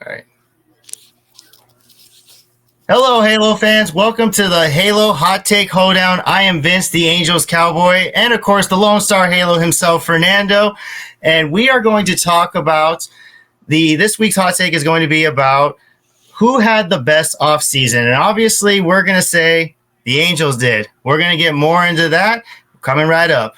All right. Hello, Halo fans. Welcome to the Halo Hot Take Hoedown. I am Vince, the Angels Cowboy, and of course, the Lone Star Halo himself, Fernando. And we are going to talk about this week's hot take is going to be about who had the best offseason. And obviously, we're going to say the Angels did. We're going to get more into that coming right up.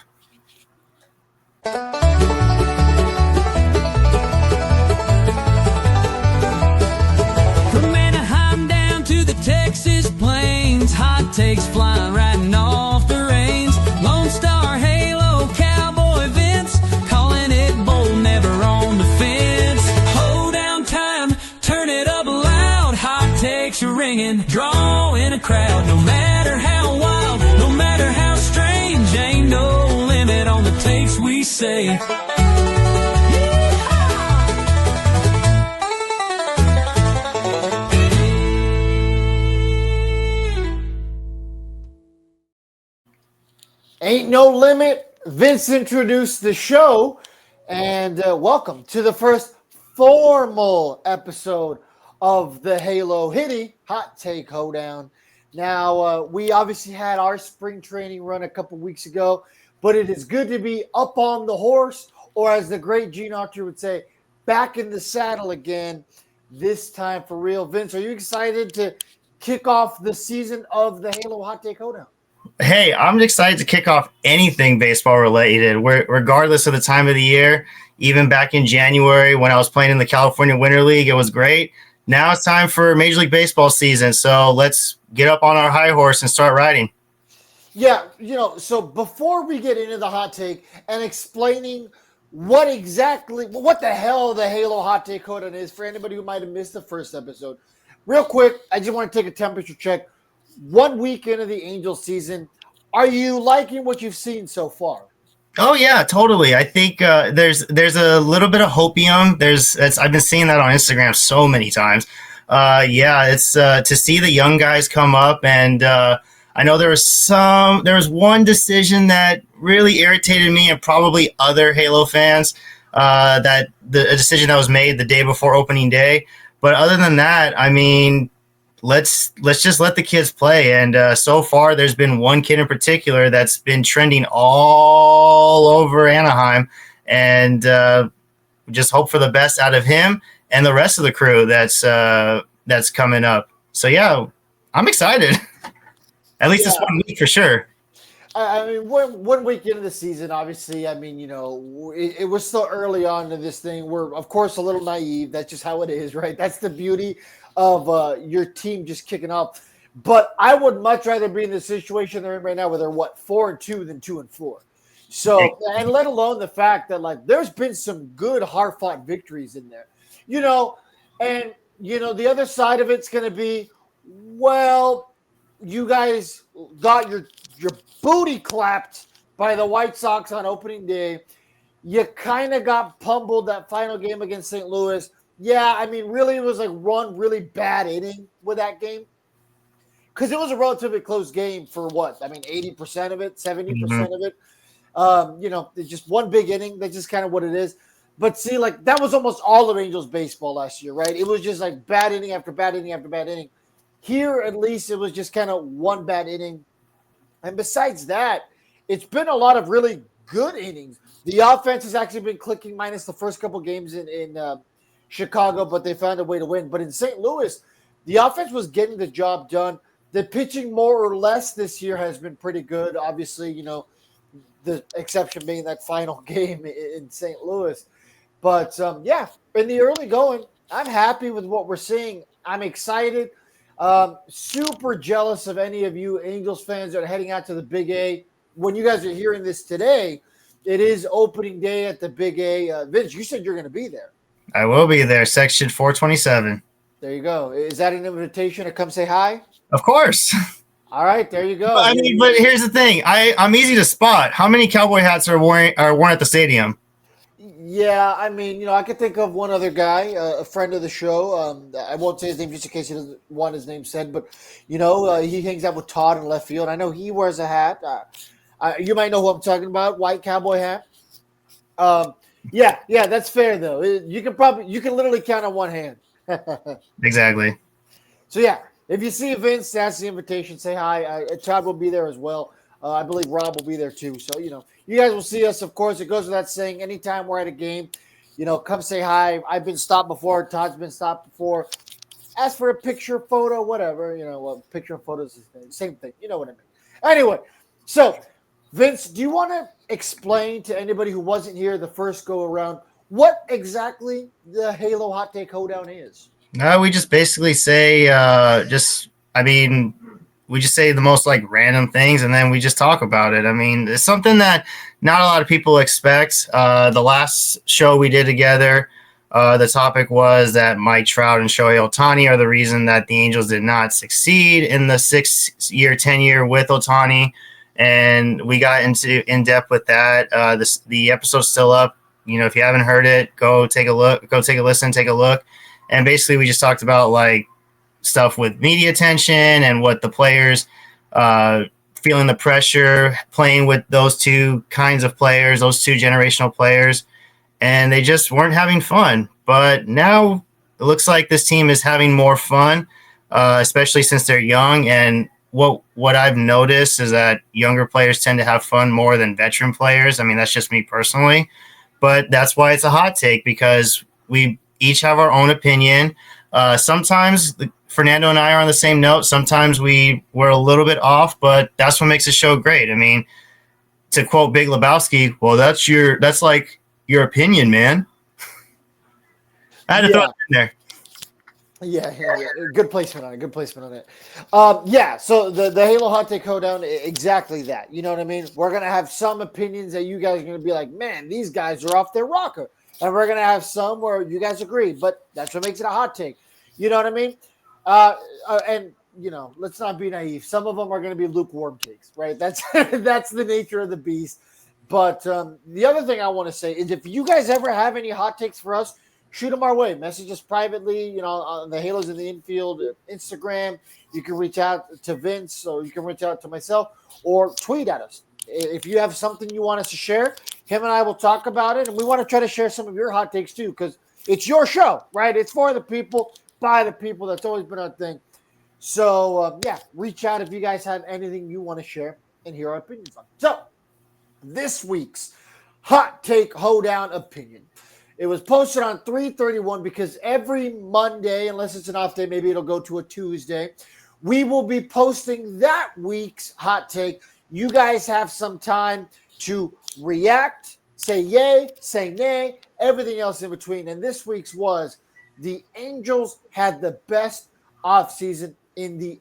Texas plains, hot takes flying right off the reins. Lone Star Halo Cowboy Vince, calling it bold, never on the fence. Hoedown time, turn it up loud. Hot takes are ringing, drawing a crowd. No matter how wild, no matter how strange, ain't no limit on the takes we say. Ain't no limit. Vince introduced the show, and welcome to the first formal episode of the Halo H.I.T.I Hot Take Hoedown. Now, we obviously had our spring training run a couple weeks ago, but it is good to be up on the horse, or as the great Gene Autry would say, back in the saddle again, this time for real. Vince, are you excited to kick off the season of the Halo Hot Take Hoedown? Hey, I'm excited to kick off anything baseball related, regardless of the time of the year. Even back in January when I was playing in the California Winter League, it was great. Now it's time for Major League Baseball season, so let's get up on our high horse and start riding. Yeah, so before we get into the hot take and explaining what the hell the Halo Hot Take Hoedown is for anybody who might have missed the first episode, real quick, I just want to take a temperature check. 1 week into the Angels season, are you liking what you've seen so far? Oh yeah, totally. I think there's a little bit of hopium. I've been seeing that on Instagram so many times. It's to see the young guys come up, and I know there was one decision that really irritated me and probably other Halo fans. A decision that was made the day before opening day. But other than that, I mean, let's just let the kids play. And so far, there's been one kid in particular that's been trending all over Anaheim, and just hope for the best out of him and the rest of the crew that's coming up. So yeah, I'm excited. At least this 1 week for sure. I mean, one week into the season, obviously, I mean, it was still early on in this thing. We're, of course, a little naive. That's just how it is, right? That's the beauty of your team just kicking off. But I would much rather be in the situation they're in right now where they're, 4-2 than 2-4. So, and let alone the fact that, there's been some good hard-fought victories in there. And the other side of it's going to be, well, you guys got your booty clapped by the White Sox on opening day. You kind of got pummeled that final game against St. Louis. Yeah, I mean, really, it was one really bad inning with that game. Because it was a relatively close game for 80% of it, 70% of it. It's just one big inning. That's just kind of what it is. But see, that was almost all of Angels baseball last year, right? It was just bad inning after bad inning after bad inning. Here, at least, it was just kind of one bad inning. And besides that, it's been a lot of really good innings. The offense has actually been clicking minus the first couple games in Chicago, but they found a way to win. But in St. Louis, the offense was getting the job done. The pitching more or less this year has been pretty good. Obviously, the exception being that final game in St. Louis. But, in the early going, I'm happy with what we're seeing. I'm excited. Super jealous of any of you Angels fans that are heading out to the Big A. When you guys are hearing this today, it is opening day at the Big A. Vince, you said you're going to be there. I will be there, section 427. There you go. Is that an invitation to come say hi? Of course. All right, there you go. But here's the thing. I'm easy to spot. How many cowboy hats are worn at the stadium? Yeah, I mean, I could think of one other guy, a friend of the show. I won't say his name just in case he doesn't want his name said, but, he hangs out with Todd in left field. I know he wears a hat. You might know who I'm talking about, white cowboy hat. Yeah, that's fair, though. You can literally count on one hand. Exactly. So yeah, if you see Vince, that's the invitation. Say hi. Chad will be there as well. I believe Rob will be there too. So you guys will see us. Of course, it goes without saying. Anytime we're at a game, come say hi. I've been stopped before. Todd's been stopped before. Ask for a picture, photo, whatever. Picture and photos is the same thing. You know what I mean. Anyway, so Vince, do you want to explain to anybody who wasn't here the first go around what exactly the Halo Hot Take Hoedown is? No, we just basically say, we just say the most like random things and then we just talk about it. I mean, it's something that not a lot of people expect. The last show we did together, the topic was that Mike Trout and Shohei Ohtani are the reason that the Angels did not succeed in the 6-year tenure with Ohtani. And we got into in depth with that. The episode's still up. If you haven't heard it, go take a look, go take a listen, take a look. And basically, we just talked about like stuff with media attention and what the players feeling the pressure, playing with those two kinds of players, those two generational players, and they just weren't having fun. But now it looks like this team is having more fun, especially since they're young. And what I've noticed is that younger players tend to have fun more than veteran players. I mean, that's just me personally, but that's why it's a hot take because we each have our own opinion. Sometimes Fernando and I are on the same note. Sometimes we're a little bit off, but that's what makes the show great. I mean, to quote Big Lebowski, well, that's like your opinion, man. I had to throw it in there. Yeah. Good placement on it. Good placement on it. Yeah. So the Halo Hot Take Hoedown, exactly that. You know what I mean? We're gonna have some opinions that you guys are gonna be like, man, these guys are off their rocker, and we're gonna have some where you guys agree, but that's what makes it a hot take. You know what I mean? And let's not be naive. Some of them are gonna be lukewarm takes, right? That's that's the nature of the beast. But the other thing I want to say is, if you guys ever have any hot takes for us, shoot them our way. Message us privately, on the Halos in the Infield Instagram. You can reach out to Vince, or you can reach out to myself, or tweet at us. If you have something you want us to share, him and I will talk about it. And we want to try to share some of your hot takes too, because it's your show, right? It's for the people, by the people. That's always been our thing. So, reach out if you guys have anything you want to share and hear our opinions on. So, this week's Hot Take Hoedown opinion. It was posted on 3/31 because every Monday, unless it's an off day, maybe it'll go to a Tuesday, we will be posting that week's hot take. You guys have some time to react, say yay, say nay, everything else in between. And this week's was the Angels had the best offseason in the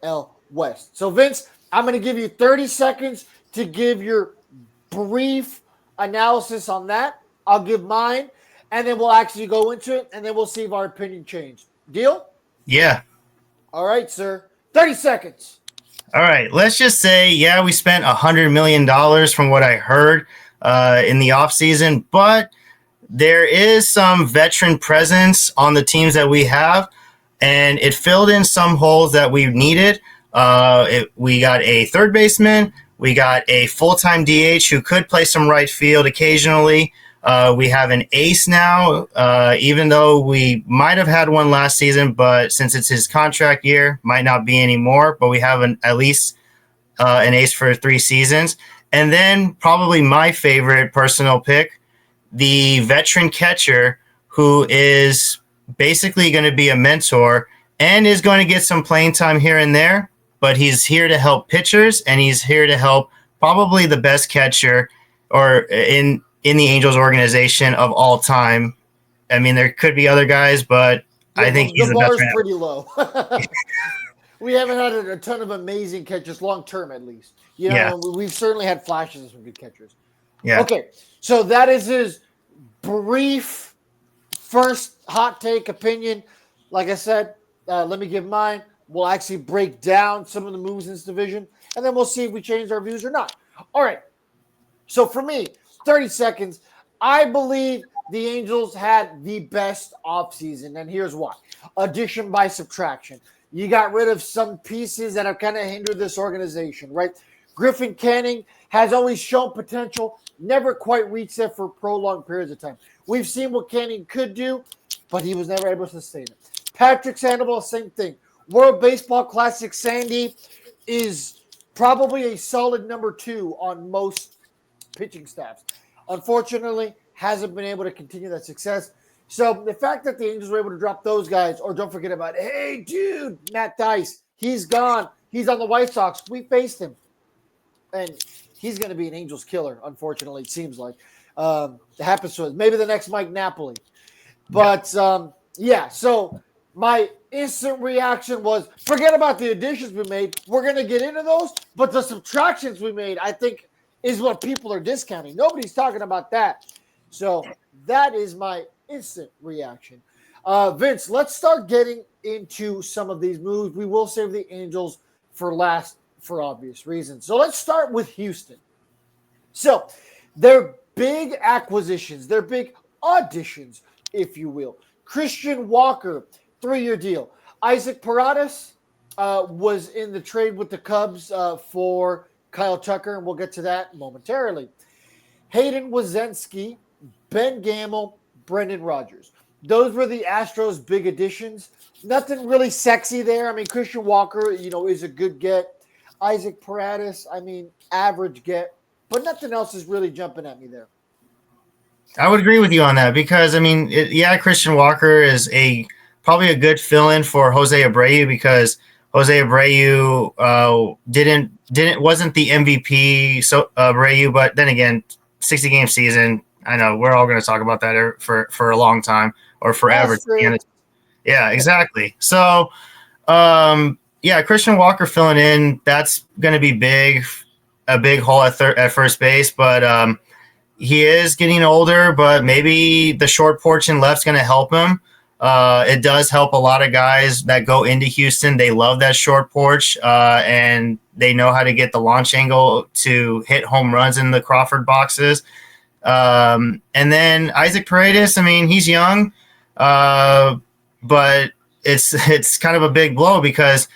AL West. So, Vince, I'm going to give you 30 seconds to give your brief analysis on that. I'll give mine, and then we'll actually go into it, and then we'll see if our opinion changed. Deal? Yeah. All right, sir. 30 seconds. All right. Let's just say, we spent $100 million from what I heard in the offseason, but there is some veteran presence on the teams that we have, and it filled in some holes that we needed. We got a third baseman. We got a full-time DH who could play some right field occasionally. We have an ace now, even though we might have had one last season, but since it's his contract year, might not be anymore. But we have at least an ace for 3 seasons. And then probably my favorite personal pick, the veteran catcher who is basically going to be a mentor and is going to get some playing time here and there. But he's here to help pitchers, and he's here to help probably the best catcher or in the Angels organization of all time. I mean, there could be other guys, but I think he's the best. The bar's pretty low. We haven't had a ton of amazing catchers long term, at least. We've certainly had flashes of some good catchers. Yeah. Okay, so that is his brief first hot take opinion. Like I said, let me give mine. We'll actually break down some of the moves in this division, and then we'll see if we change our views or not. All right. So for me, 30 seconds, I believe the Angels had the best offseason, and here's why. Addition by subtraction. You got rid of some pieces that have kind of hindered this organization, right? Griffin Canning has always shown potential, never quite reached it for prolonged periods of time. We've seen what Canning could do. but he was never able to sustain it. Patrick Sandoval, same thing. World Baseball Classic Sandy is probably a solid number 2 on most pitching staffs. Unfortunately, hasn't been able to continue that success. So the fact that the Angels were able to drop those guys, or don't forget about, hey, dude, Matt Dice, he's gone. He's on the White Sox. We faced him. And he's going to be an Angels killer, unfortunately, it seems like. It happens to us. Maybe the next Mike Napoli. But, yeah, so my instant reaction was, forget about the additions we made. We're going to get into those. But the subtractions we made, I think, is what people are discounting. Nobody's talking about that. So that is my instant reaction. Vince, let's start getting into some of these moves. We will save the Angels for last for obvious reasons. So let's start with Houston. So their big acquisitions, their big auditions, if you will. Christian Walker, 3-year deal. Isaac Paredes was in the trade with the Cubs for Kyle Tucker, and we'll get to that momentarily. Hayden Wiesenski, Ben Gamel, Brendan Rodgers. Those were the Astros' big additions. Nothing really sexy there. I mean, Christian Walker, is a good get. Isaac Paredes, average get. But nothing else is really jumping at me there. I would agree with you on that because, Christian Walker is probably a good fill-in for Jose Abreu because Jose Abreu wasn't the MVP Abreu, but then again, 60-game season. I know we're all going to talk about that for a long time or forever. Yeah, exactly. So, Christian Walker filling in, that's going to be a big hole at first base, but he is getting older, but maybe the short porch and left's going to help him. It does help a lot of guys that go into Houston. They love that short porch, and they know how to get the launch angle to hit home runs in the Crawford boxes. And then Isaac Paredes, he's young, but it's kind of a big blow because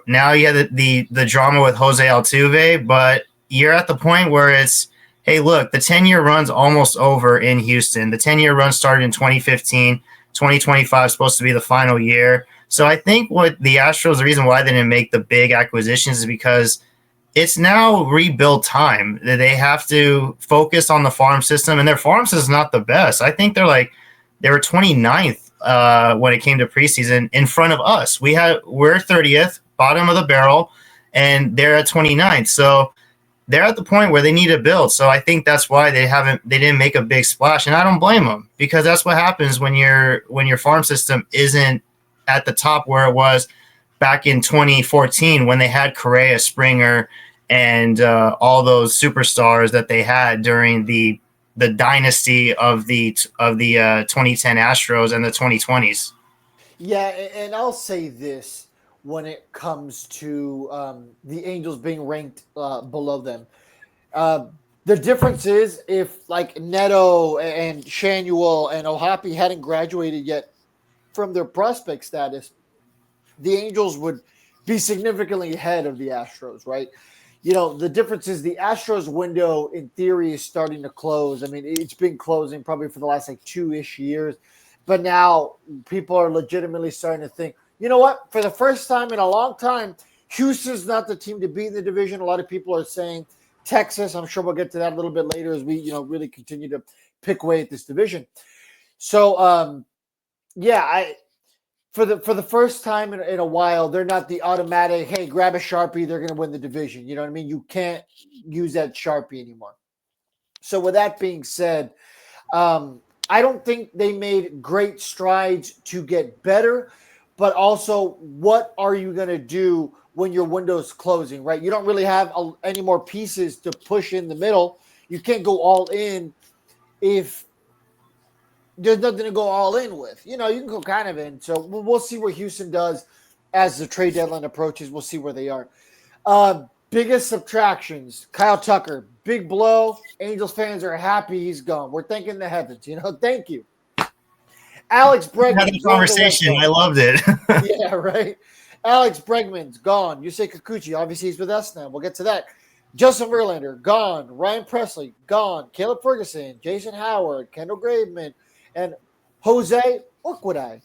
now you have the drama with Jose Altuve, but you're at the point where it's, hey, look, the 10-year run's almost over in Houston. The 10-year run started in 2015. 2025 is supposed to be the final year. So I think what the Astros, the reason why they didn't make the big acquisitions is because it's now rebuild time. They have to focus on the farm system, and their farm system is not the best. I think they were 29th when it came to preseason in front of us. We're 30th, bottom of the barrel, and they're at 29th. So they're at the point where they need to build. So I think that's why they didn't make a big splash, and I don't blame them because that's what happens when your farm system isn't at the top where it was back in 2014 when they had Correa, Springer, and all those superstars that they had during the dynasty of the 2010 Astros and the 2020s. Yeah, and I'll say this. When it comes to the Angels being ranked below them. The difference is if like Neto and Shanuel and Ohapi hadn't graduated yet from their prospect status, the Angels would be significantly ahead of the Astros, right? The difference is the Astros window in theory is starting to close. It's been closing probably for the last 2-ish years, but now people are legitimately starting to think, you know what? For the first time in a long time, Houston's not the team to beat in the division. A lot of people are saying Texas. I'm sure we'll get to that a little bit later as we, really continue to pick away at this division. So, for the first time in a while, they're not the automatic, hey, grab a Sharpie, they're going to win the division. You know what I mean? You can't use that Sharpie anymore. So with that being said, I don't think they made great strides to get better. But also, what are you going to do when your window's closing, right? You don't really have any more pieces to push in the middle. You can't go all in if there's nothing to go all in with. You can go kind of in. So we'll see what Houston does as the trade deadline approaches. We'll see where they are. Biggest subtractions, Kyle Tucker, big blow. Angels fans are happy he's gone. We're thanking the heavens. Thank you. Alex Bregman. Had a conversation. I loved it. Yeah, right. Alex Bregman's gone. Yusei Kikuchi, obviously he's with us now. We'll get to that. Justin Verlander, gone. Ryan Presley, gone. Caleb Ferguson, Jason Howard, Kendall Graveman, and Jose What would I?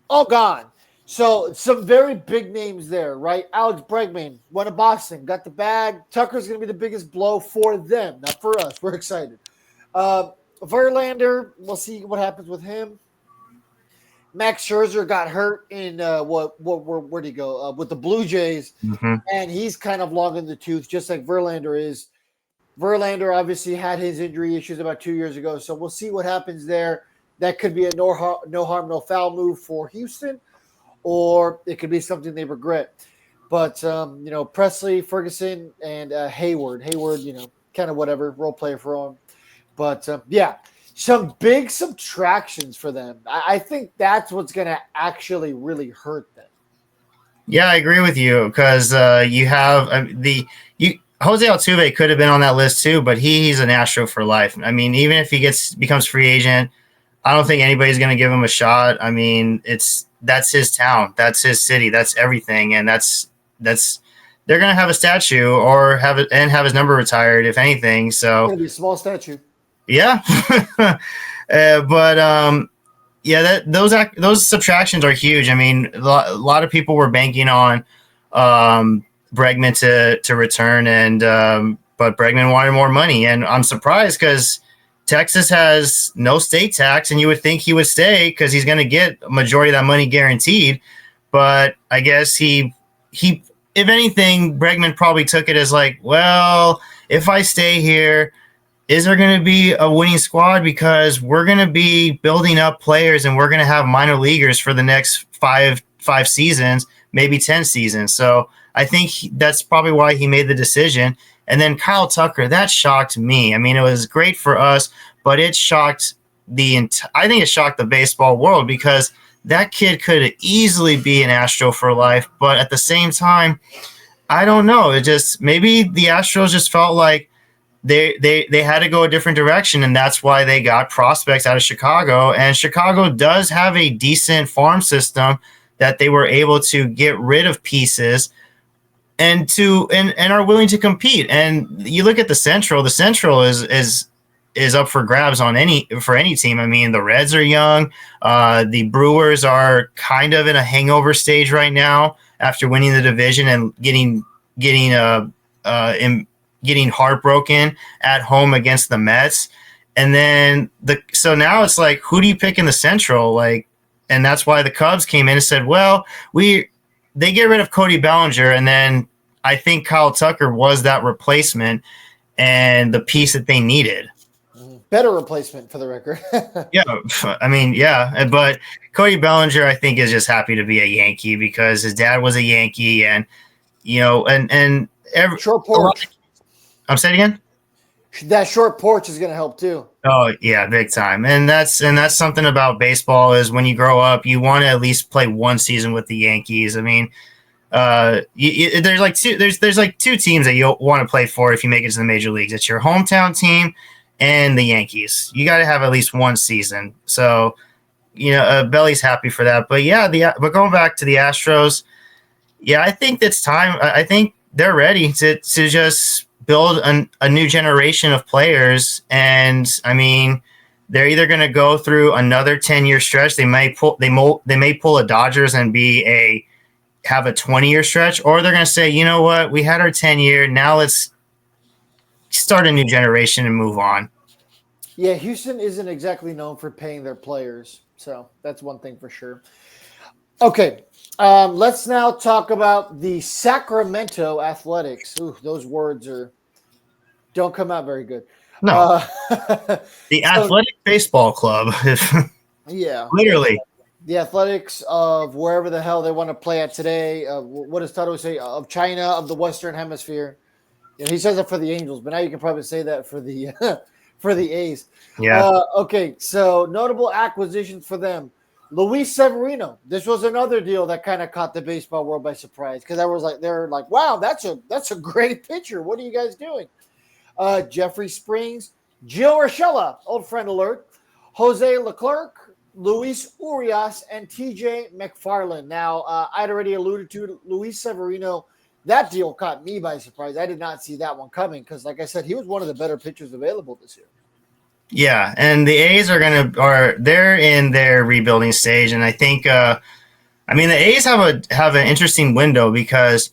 All gone. So some very big names there, right? Alex Bregman went to Boston, got the bag. Tucker's going to be the biggest blow for them, not for us. We're excited. Verlander, we'll see what happens with him. Max Scherzer got hurt in where'd he go? With the Blue Jays, Hmm. and he's kind of long in the tooth, just like Verlander is. Verlander obviously had his injury issues about 2 years ago, so we'll see what happens there. That could be a no harm, no foul move for Houston, or it could be something they regret. But Presley, Ferguson, and Hayward. Hayward, kind of whatever role player for him. But yeah, some big subtractions for them. I think that's what's going to actually really hurt them. Yeah, I agree with you because you have Jose Altuve could have been on that list too, but he's an Astro for life. I mean, even if he becomes free agent, I don't think anybody's going to give him a shot. I mean, that's his town, that's his city, that's everything, and that's they're going to have a statue or have his number retired if anything. It's So going to be a small statue. yeah, but yeah, those subtractions are huge. I mean, a lot of people were banking on Bregman to return, and but Bregman wanted more money, and I'm surprised because Texas has no state tax, and you would think he would stay because he's going to get a majority of that money guaranteed. But I guess he if anything, Bregman probably took it as like, well, if I stay here, is there going to be a winning squad? Because we're going to be building up players and we're going to have minor leaguers for the next five seasons, maybe 10 seasons. So I think that's probably why he made the decision. And then Kyle Tucker, that shocked me. I mean, it was great for us, but it shocked I think it shocked the baseball world because that kid could easily be an Astro for life. But at the same time, I don't know. It just, maybe the Astros just felt like they had to go a different direction, and that's why they got prospects out of Chicago. And Chicago does have a decent farm system that they were able to get rid of pieces and are willing to compete. And you look at the Central. The Central is up for grabs for any team. I mean, the Reds are young. The Brewers are kind of in a hangover stage right now after winning the division and getting heartbroken at home against the Mets. And then so now it's like, who do you pick in the Central? Like, and that's why the Cubs came in and said, well, they get rid of Cody Bellinger. And then I think Kyle Tucker was that replacement and the piece that they needed. Better replacement for the record. Yeah. I mean, yeah, but Cody Bellinger, I think, is just happy to be a Yankee because his dad was a Yankee and Short porch. I'm saying again? That short porch is going to help too. Oh yeah, big time. And that's something about baseball is when you grow up, you want to at least play one season with the Yankees. I mean, there's like two teams that you want to play for if you make it to the major leagues. It's your hometown team and the Yankees. You got to have at least one season. So, Belly's happy for that. But yeah, but going back to the Astros, yeah, I think it's time. I think they're ready to just build a new generation of players. And I mean, they're either going to go through another 10-year stretch. They may pull a Dodgers and have a 20-year stretch, or they're going to say, you know what, we had our 10-year. Now let's start a new generation and move on. Yeah. Houston isn't exactly known for paying their players. So that's one thing for sure. Okay. Let's now talk about the Sacramento Athletics. Ooh, those words don't come out very good. No, the Athletic Baseball Club. Yeah, literally the Athletics of wherever the hell they want to play at today. What does Tato say? Of China, of the Western Hemisphere. He says it for the Angels, but now you can probably say that for the for the A's. Yeah. Okay, so notable acquisitions for them. Luis Severino. This was another deal that kind of caught the baseball world by surprise because they're like, wow, that's a great pitcher. What are you guys doing? Jeffrey Springs, Gio Urshela, old friend alert, Jose Leclerc, Luis Urias, and TJ McFarland. Now, I'd already alluded to Luis Severino. That deal caught me by surprise. I did not see that one coming because, like I said, he was one of the better pitchers available this year. Yeah, and the A's they're in their rebuilding stage, and I think I mean the A's have an interesting window because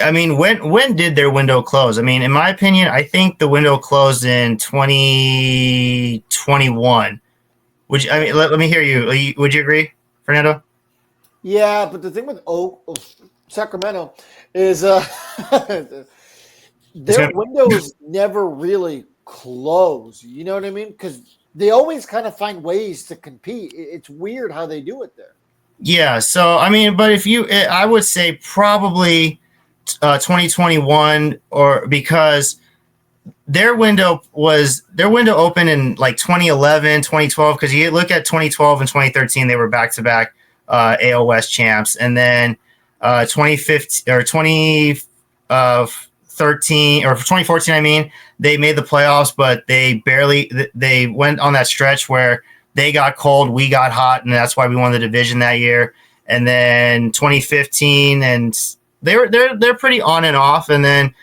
I mean when did their window close? I mean, in my opinion, I think the window closed in 2021. Would you, I mean let me hear you. Would you agree, Fernando? Yeah, but the thing with Sacramento is It's their gonna windows never really close. You know what I mean? Because they always kind of find ways to compete. It's weird how they do it there. Yeah, so I mean, but if you, I would say probably 2021 or because their window open in like 2011, 2012 because you look at 2012 and 2013 they were back to back AL West champs and then 2015 or 2013 or 2014 I mean they made the playoffs but they went on that stretch where they got cold, we got hot, and that's why we won the division that year. And then 2015 and they're pretty on and off and then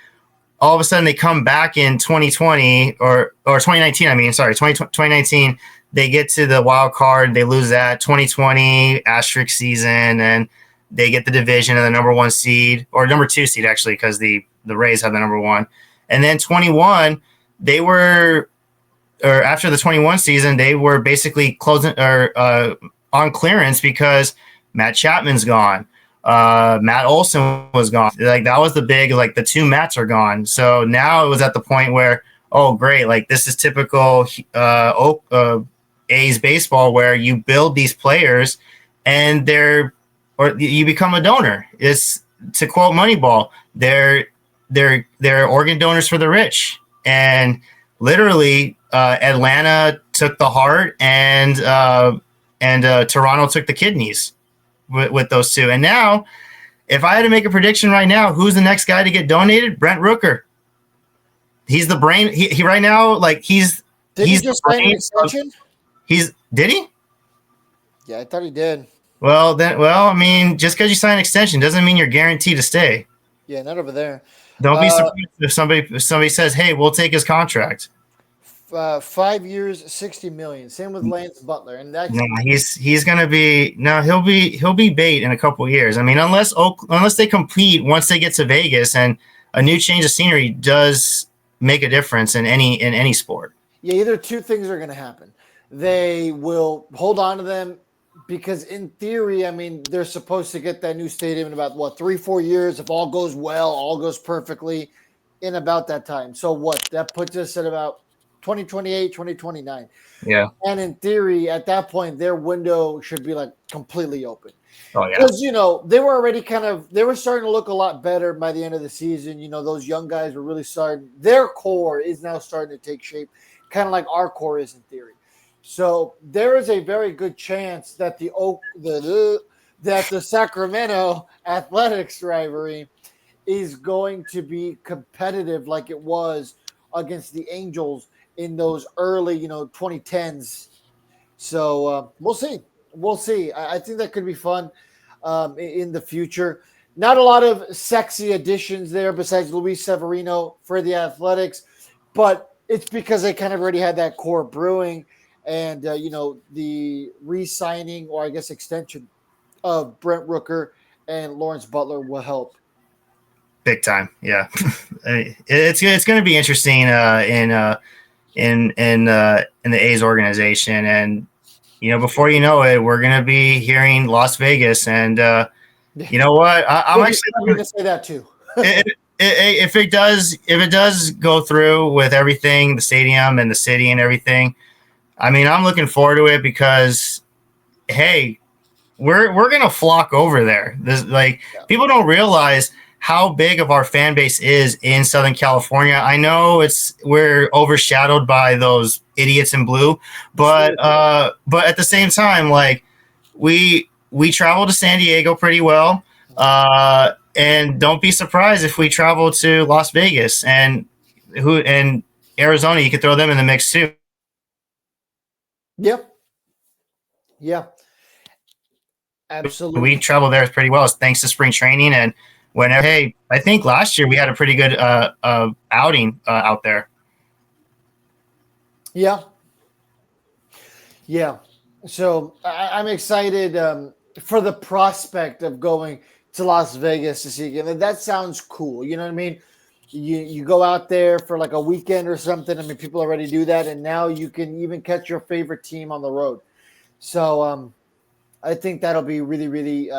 all of a sudden they come back in 2020 or 2019. I mean, sorry, 2019. They get to the wild card. They lose that 2020 asterisk season, and they get the division and the number one seed or number two seed actually because the Rays have the number one. And then 21, they were or after the 21 season, they were basically closing or on clearance because Matt Chapman's gone. Matt Olson was gone. Like that was the big, like the two Matts are gone. So now it was at the point where, oh great, like this is typical A's baseball where you build these players and or you become a donor. It's to quote Moneyball, they're organ donors for the rich. And literally Atlanta took the heart and Toronto took the kidneys with those two. And now, if I had to make a prediction right now, who's the next guy to get donated? Brent Rooker. He's the brain. He right now, like he's He just sign an extension? Did he? Yeah, I thought he did. Well, I mean, just because you sign an extension doesn't mean you're guaranteed to stay. Yeah, not over there. Don't be surprised if somebody says, "Hey, we'll take his contract." 5 years, 60 million. Same with Lance Butler, and that's he's gonna be he'll be bait in a couple of years. I mean, unless they compete once they get to Vegas, and a new change of scenery does make a difference in any sport. Yeah, either two things are going to happen. They will hold on to them because, in theory, I mean, they're supposed to get that new stadium in about 3-4 years if all goes well, all goes perfectly, in about that time. So that puts us at about 2028, 2029. Yeah. And in theory, at that point, their window should be like completely open. Oh yeah. Because, they were already they were starting to look a lot better by the end of the season. Those young guys were really their core is now starting to take shape, kind of like our core is in theory. So there is a very good chance that the Sacramento Athletics rivalry is going to be competitive like it was against the Angels in those early, 2010s. So we'll see. We'll see. I think that could be fun in the future. Not a lot of sexy additions there besides Luis Severino for the Athletics, but it's because they kind of already had that core brewing and, the re-signing or I guess extension of Brent Rooker and Lawrence Butler will help. Big time. Yeah. It's going to be interesting in the A's organization. And, before you know it, we're going to be hearing Las Vegas. And you know what? I'm actually going to say that too. If it does go through with everything, the stadium and the city and everything, I mean, I'm looking forward to it because, hey, we're going to flock over there. People don't realize how big of our fan base is in Southern California. I know we're overshadowed by those idiots in blue, but at the same time, like we travel to San Diego pretty well, and don't be surprised if we travel to Las Vegas and Arizona. You could throw them in the mix too. Yep. Yeah. Absolutely. We travel there pretty well thanks to spring training and. I think last year we had a pretty good outing out there. Yeah, yeah. So I'm excited for the prospect of going to Las Vegas to see again. And that sounds cool. You know what I mean? You go out there for like a weekend or something. I mean, people already do that, and now you can even catch your favorite team on the road. So I think that'll be really, really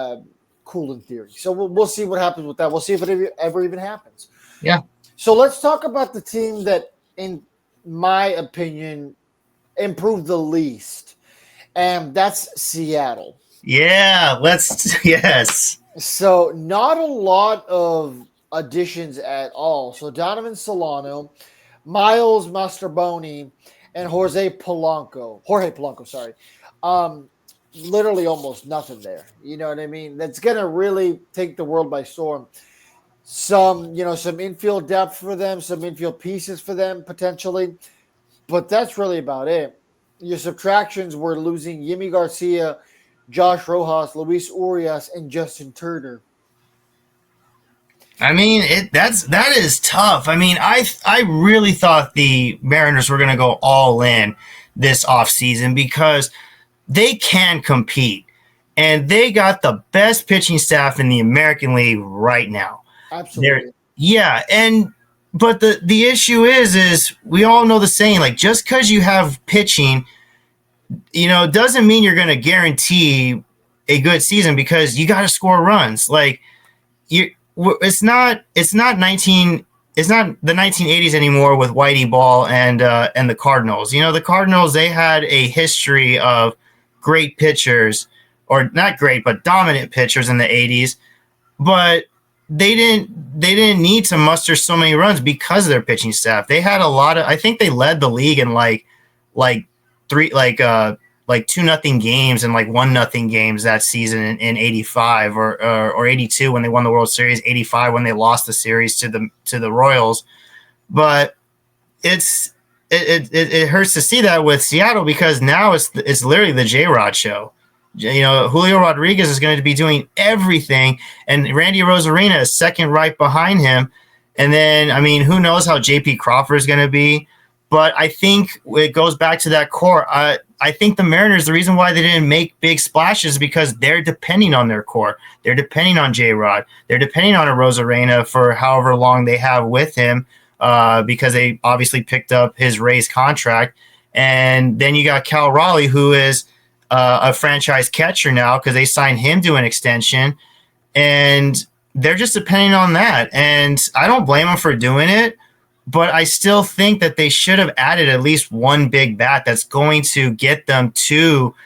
cool in theory. So we'll see what happens with that. We'll see if it ever even happens. Yeah. So let's talk about the team that, in my opinion, improved the least, and that's Seattle. Yeah. Let's. Yes. So not a lot of additions at all. So Donovan Solano, Miles Masterboni, and Jorge Polanco, sorry. Um, literally almost nothing there. You know what I mean? That's gonna really take the world by storm. Some infield depth for them, some infield pieces for them potentially, but that's really about it. Your subtractions were losing Yimi Garcia, Josh Rojas, Luis Urias, and Justin Turner. I mean, that is tough. I mean, I really thought the Mariners were going to go all in this offseason because they can compete, and they got the best pitching staff in the American League right now. Absolutely. Yeah, and but the issue is we all know the saying, like, just because you have pitching, doesn't mean you're going to guarantee a good season because you got to score runs. Like, it's not the 1980s anymore with Whitey Ball and the Cardinals. The Cardinals, they had a history of great pitchers, or not great, but dominant pitchers in the 80s, but they didn't need to muster so many runs because of their pitching staff. They had a lot of, I think they led the league in like three like 2-0 games and like 1-0 games that season in 85 or 82 when they won the World Series, 85 when they lost the series to the Royals. But it hurts to see that with Seattle because now it's literally the J-Rod show. Julio Rodriguez is going to be doing everything, and Randy Rosarina is second right behind him. And then, I mean, who knows how JP Crawford is going to be? But I think it goes back to that core. I think the Mariners, the reason why they didn't make big splashes is because they're depending on their core. They're depending on J-Rod. They're depending on a Rosarina for however long they have with him because they obviously picked up his Rays contract. And then you got Cal Raleigh, who is a franchise catcher now because they signed him to an extension. And they're just depending on that. And I don't blame them for doing it. But I still think that they should have added at least one big bat that's going to get them to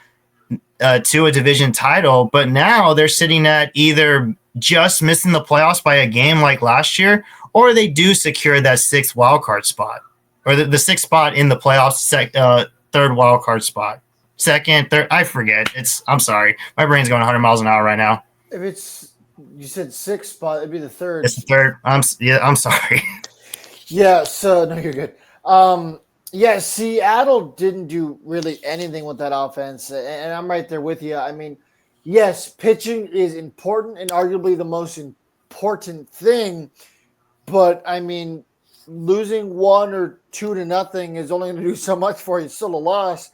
a division title. But now they're sitting at either just missing the playoffs by a game like last year, or they do secure that sixth wild card spot, or the sixth spot in the playoffs, third wild card spot, second, third. I forget. I'm sorry, my brain's going 100 miles an hour right now. If you said sixth spot, it'd be the third. It's the third. I'm sorry. Yeah, so no, you're good. Yeah, Seattle didn't do really anything with that offense, and I'm right there with you. I mean, yes, pitching is important and arguably the most important thing, but I mean, losing 1 or 2-0 is only going to do so much for you. It's still a loss.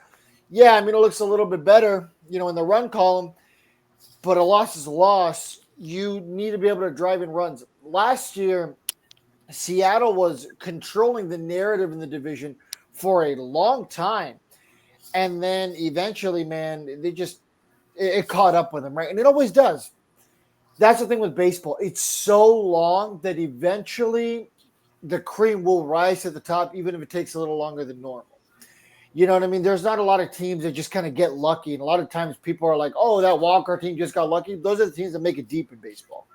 Yeah, I mean, it looks a little bit better, in the run column, but a loss is a loss. You need to be able to drive in runs. Last year, Seattle was controlling the narrative in the division for a long time. And then eventually, man, it caught up with them, right? And it always does. That's the thing with baseball. It's so long that eventually the cream will rise to the top, even if it takes a little longer than normal. You know what I mean? There's not a lot of teams that just kind of get lucky. And a lot of times people are like, oh, that Walker team just got lucky. Those are the teams that make it deep in baseball.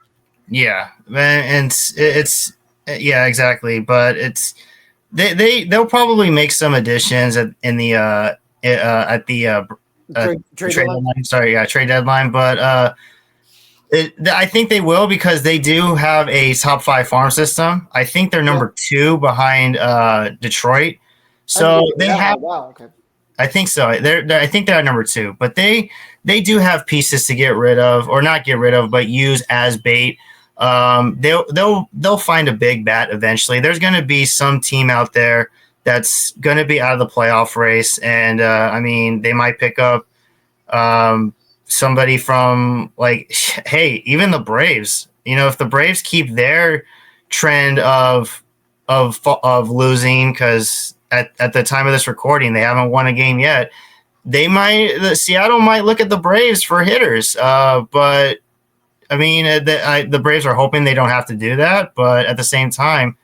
Yeah, and it's yeah, exactly. But they'll probably make some additions at the trade deadline. Sorry, yeah, trade deadline. But I think they will because they do have a top 5 farm system. I think they're number 2 behind Detroit. So they have. Wow, okay. I think so. I think they're at number 2, but they do have pieces to get rid of, or not get rid of, but use as bait. They'll find a big bat eventually. There's going to be some team out there that's going to be out of the playoff race. And I mean, they might pick up somebody from like, hey, even the Braves. If the Braves keep their trend of losing, because at the time of this recording they haven't won a game yet, Seattle might look at the Braves for hitters. But I mean, the Braves are hoping they don't have to do that. But at the same time,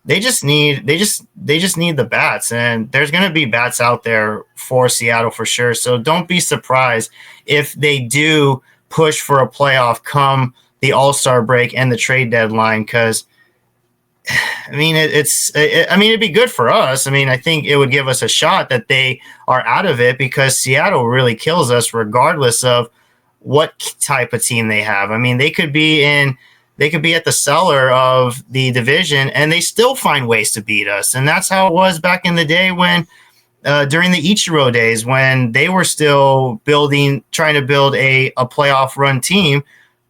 they just need the bats, and there's going to be bats out there for Seattle for sure. So don't be surprised if they do push for a playoff come the All-Star break and the trade deadline, because I mean, it'd be good for us. I mean, I think it would give us a shot that they are out of it, because Seattle really kills us regardless of what type of team they have. I mean, they could be at the cellar of the division and they still find ways to beat us. And that's how it was back in the day when during the Ichiro days, when they were still trying to build a playoff run team.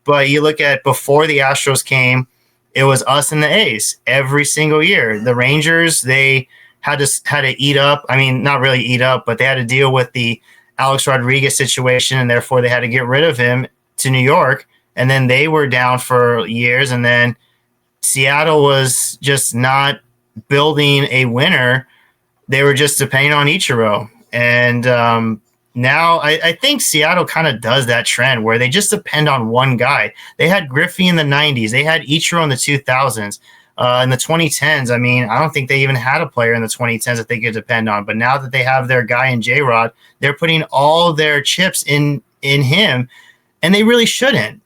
But you look at before the Astros came, it was us and the A's every single year. The Rangers, they had to eat up. I mean, not really eat up, but they had to deal with the Alex Rodriguez situation, and therefore they had to get rid of him to New York. And then they were down for years, and then Seattle was just not building a winner. They were just depending on Ichiro. And now I think Seattle kind of does that trend where they just depend on one guy. They had Griffey in the 90s. They had Ichiro in the 2000s. In the 2010s, I mean, I don't think they even had a player in the 2010s that they could depend on. But now that they have their guy in J-Rod, they're putting all their chips in him, and they really shouldn't.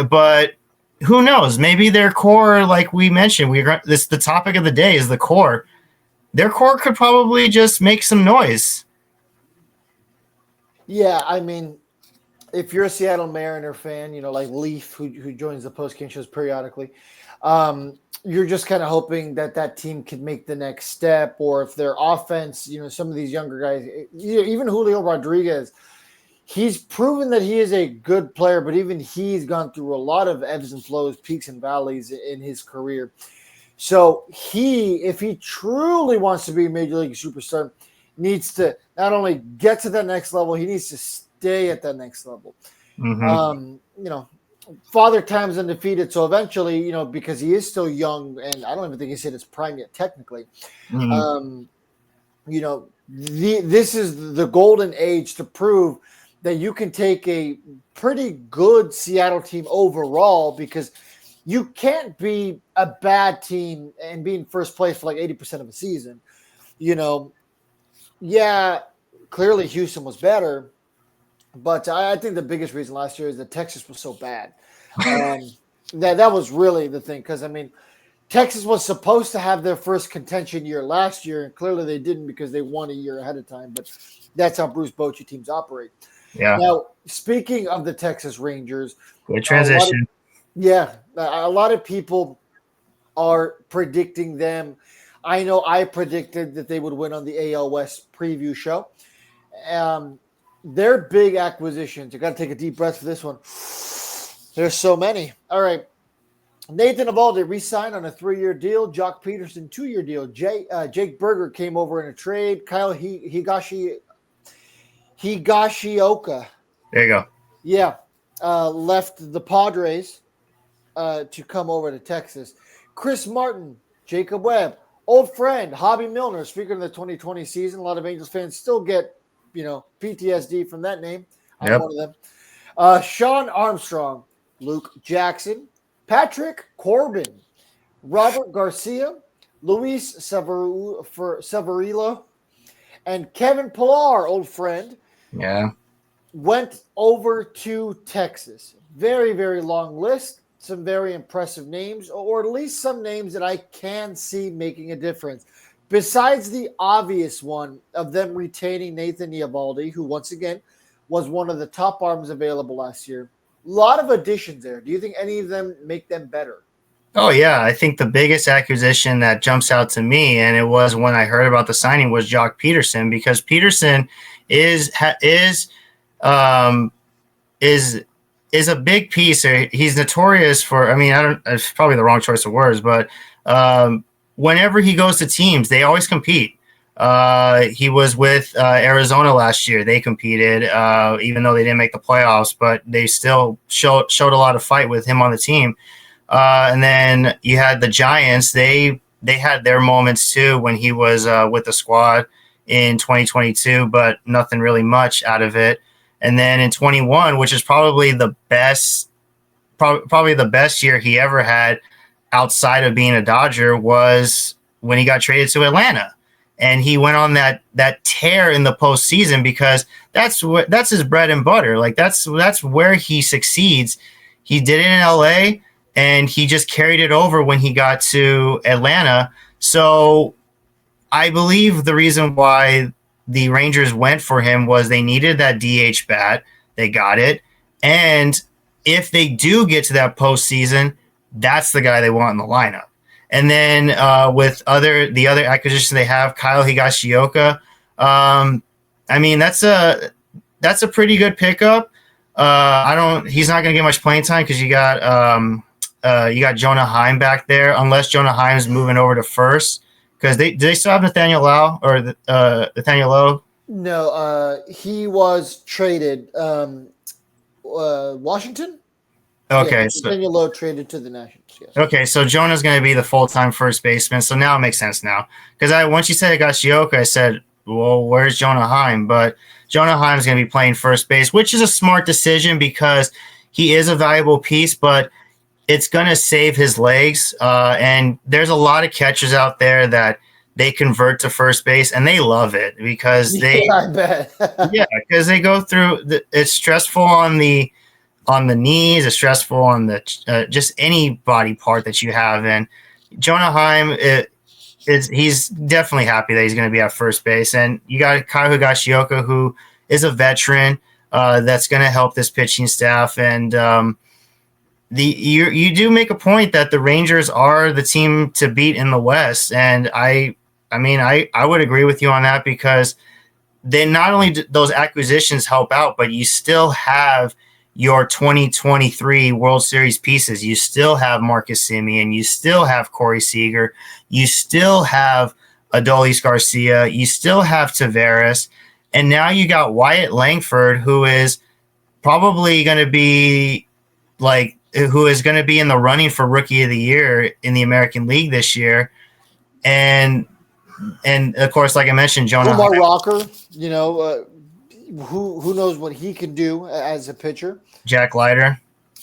But who knows? Maybe their core, like we mentioned, the topic of the day is the core. Their core could probably just make some noise. Yeah, I mean, if you're a Seattle Mariner fan, like Leaf, who joins the post-game shows periodically, you're just kind of hoping that team can make the next step, or if their offense, some of these younger guys, even Julio Rodriguez, he's proven that he is a good player, but even he's gone through a lot of ebbs and flows, peaks and valleys in his career. So if he truly wants to be a major league superstar, needs to not only get to that next level, he needs to stay at that next level. Mm-hmm. Father time's undefeated. So eventually, because he is still young, and I don't even think he's hit his prime yet, technically, mm-hmm. This is the golden age to prove that you can take a pretty good Seattle team overall, because you can't be a bad team and be in first place for like 80% of a season. Yeah, clearly Houston was better, but I think the biggest reason last year is that Texas was so bad. That was really the thing, because, I mean, Texas was supposed to have their first contention year last year, and clearly they didn't because they won a year ahead of time, but that's how Bruce Bochy teams operate. Yeah. Now, speaking of the Texas Rangers. Good transition. A lot of people are predicting them. I know I predicted that they would win on the AL West preview show. Their big acquisitions. You got to take a deep breath for this one. There's so many. All right. Nathan Eovaldi re-signed on a 3-year deal. Jock Peterson, 2-year deal. Jake Berger came over in a trade. Kyle Higashioka. There you go. Yeah. Left the Padres to come over to Texas. Chris Martin, Jacob Webb, old friend, Hobby Milner. Speaking of the 2020 season, a lot of Angels fans still get, PTSD from that name. I'm one of them. Sean Armstrong, Luke Jackson, Patrick Corbin, Robert Garcia, Luis Severino, and Kevin Pillar, old friend. Yeah. Went over to Texas. Very, very long list. Some very impressive names, or at least some names that I can see making a difference. Besides the obvious one of them retaining Nathan Eovaldi, who once again was one of the top arms available last year. A lot of additions there. Do you think any of them make them better? Oh, yeah. I think the biggest acquisition that jumps out to me, and it was when I heard about the signing, was Jock Peterson, because Peterson is a big piece. He's notorious for, it's probably the wrong choice of words, but whenever he goes to teams, they always compete. He was with Arizona last year. They competed, even though they didn't make the playoffs, but they still showed a lot of fight with him on the team. And then you had the Giants. They had their moments too when he was with the squad in 2022, but nothing really much out of it. And then in 21, which is probably the best, probably the best year he ever had outside of being a Dodger, was when he got traded to Atlanta. And he went on that tear in the postseason because that's his bread and butter. Like that's where he succeeds. He did it in LA, and he just carried it over when he got to Atlanta. So I believe the reason why the Rangers went for him was they needed that DH bat. They got it. And if they do get to that postseason, that's the guy they want in the lineup. And then with the other acquisitions they have, Kyle Higashioka. I mean, that's a pretty good pickup. He's not going to get much playing time because you got Jonah Heim back there, unless Jonah Heim's moving over to first. Because do they still have Nathaniel Lau or Nathaniel Lowe? No, he was traded. Washington. Okay, yeah, so Nathaniel Lowe traded to the Nationals. Yes. okay, so Jonah's going to be the full-time first baseman. So now it makes sense now. Because once you said Higashioka, I said, well, where's Jonah Heim? But Jonah Heim's going to be playing first base, which is a smart decision because he is a valuable piece, but it's going to save his legs. And there's a lot of catchers out there that they convert to first base, and they love it because they, I bet. yeah, because they go through. It's stressful on the knees, it's stressful on the just any body part that you have. And Jonah Heim, he's definitely happy that he's going to be at first base. And you got Kyle Higashioka, who is a veteran that's going to help this pitching staff. And you do make a point that the Rangers are the team to beat in the West, and I would agree with you on that because then not only do those acquisitions help out, but you still have your 2023 World Series pieces. You still have Marcus Semien. You still have Corey Seager. You still have Adolis Garcia. You still have Tavares. And now you got Wyatt Langford, who is probably going to be who is going to be in the running for Rookie of the Year in the American League this year. And of course, like I mentioned, Jonah Kumar Rocker, who knows what he can do as a pitcher. Jack Leiter.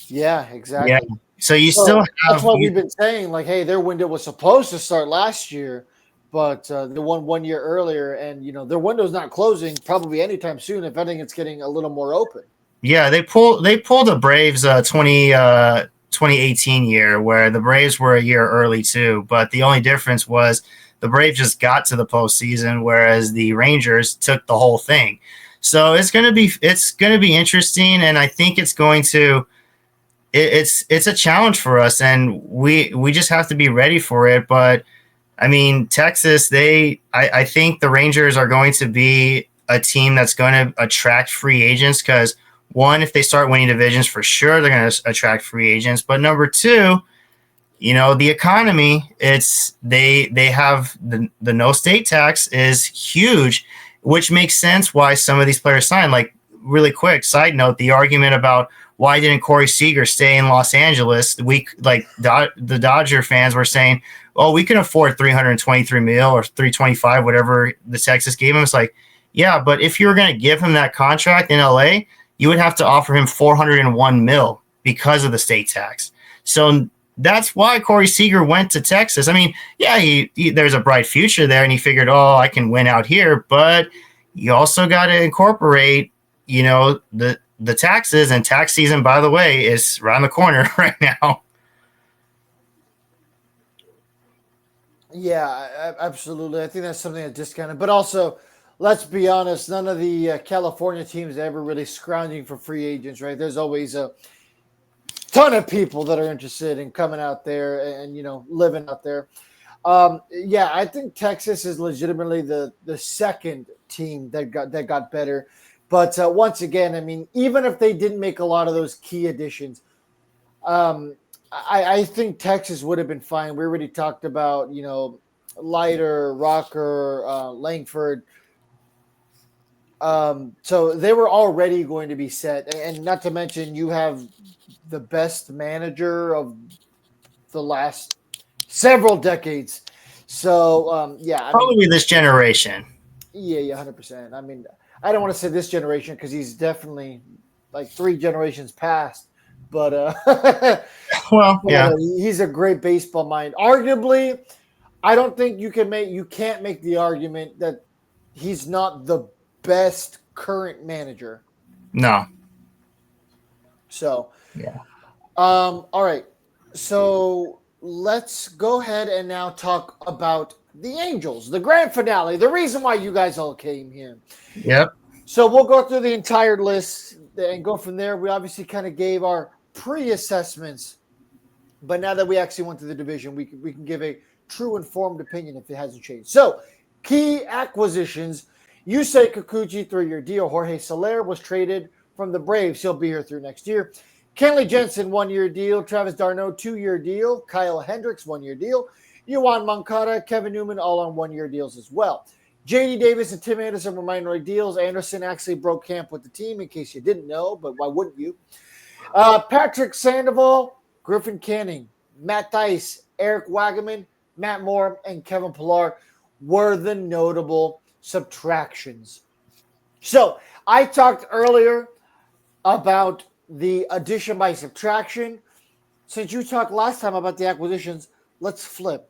Yeah, exactly. Yeah. So still have. That's what we've been saying. Like, hey, their window was supposed to start last year, but they won 1 year earlier, and their window's not closing probably anytime soon. If anything, it's getting a little more open. Yeah, they pulled the Braves 2018 year, where the Braves were a year early too, but the only difference was the Braves just got to the postseason, whereas the Rangers took the whole thing. So it's gonna be interesting, and I think it's a challenge for us, and we just have to be ready for it. But I mean, Texas, I think the Rangers are going to be a team that's going to attract free agents because one, if they start winning divisions, for sure they're going to attract free agents. But number two, the economy, they have the no state tax is huge, which makes sense why some of these players sign. Like, really quick side note, the argument about why didn't Corey Seager stay in Los Angeles? The Dodger fans were saying, "Oh, we can afford $323 million or $325, whatever the Texas gave him." It's like, yeah, but if you were going to give him that contract in LA, you would have to offer him $401 million because of the state tax. So that's why Corey Seager went to Texas. I mean, yeah, he there's a bright future there, and he figured, oh, I can win out here, but you also got to incorporate, the taxes, and tax season, by the way, is around the corner right now. Yeah, absolutely. I think that's something that's discounted, but also, let's be honest, none of the California teams are ever really scrounging for free agents, right? There's always a ton of people that are interested in coming out there and living out there. Yeah, I think Texas is legitimately the second team that got better. But once again, I mean, even if they didn't make a lot of those key additions, I think Texas would have been fine. We already talked about, Leiter, Rocker, Langford. So they were already going to be set, and not to mention you have the best manager of the last several decades. So yeah, I mean, Probably this generation. yeah, 100%. I mean, I don't want to say this generation because he's definitely like 3 generations past, but Well, yeah. he's a great baseball mind. Arguably, I don't think you can't make the argument that he's not the best current manager. No. So, Yeah. all right. So let's go ahead and now talk about the Angels, the grand finale, the reason why you guys all came here. Yep. So we'll go through the entire list and go from there. We obviously kind of gave our pre-assessments, but now that we actually went through the division, we can give a true informed opinion if it hasn't changed. So key acquisitions: Yusei Kikuchi, 3-year deal. Jorge Soler was traded from the Braves. He'll be here through next year. Kenley Jensen, 1-year deal. Travis d'Arnaud, 2-year deal. Kyle Hendricks, 1-year deal. Yohan Moncada, Kevin Newman, all on 1-year deals as well. J.D. Davis and Tim Anderson were minor deals. Anderson actually broke camp with the team, in case you didn't know, but why wouldn't you? Patrick Sandoval, Griffin Canning, Matt Dice, Eric Wagaman, Matt Moore, and Kevin Pillar were the notable subtractions. So I talked earlier about the addition by subtraction. Since you talked last time about the acquisitions, let's flip.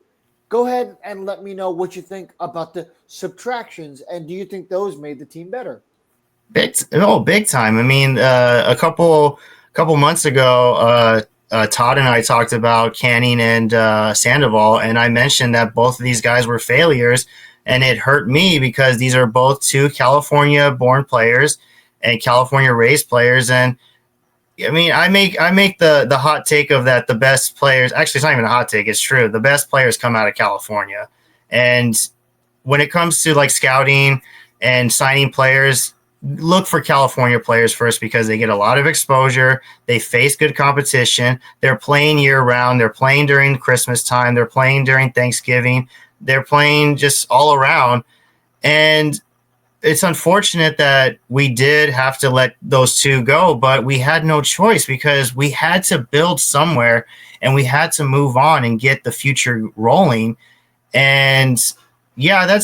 Go ahead and let me know what you think about the subtractions, and do you think those made the team better? Big time. I mean, a couple months ago, Todd and I talked about Canning and Sandoval, and I mentioned that both of these guys were failures, and it hurt me because these are both 2 California-born players and California-raised players, and I mean, I make the hot take of that the best players, actually it's not even a hot take, it's true. The best players come out of California. And when it comes to like scouting and signing players, look for California players first because they get a lot of exposure. They face good competition. They're playing year round. They're playing during Christmas time. They're playing during Thanksgiving. They're playing just all around. And it's unfortunate that we did have to let those 2 go, but we had no choice because we had to build somewhere and we had to move on and get the future rolling. And yeah,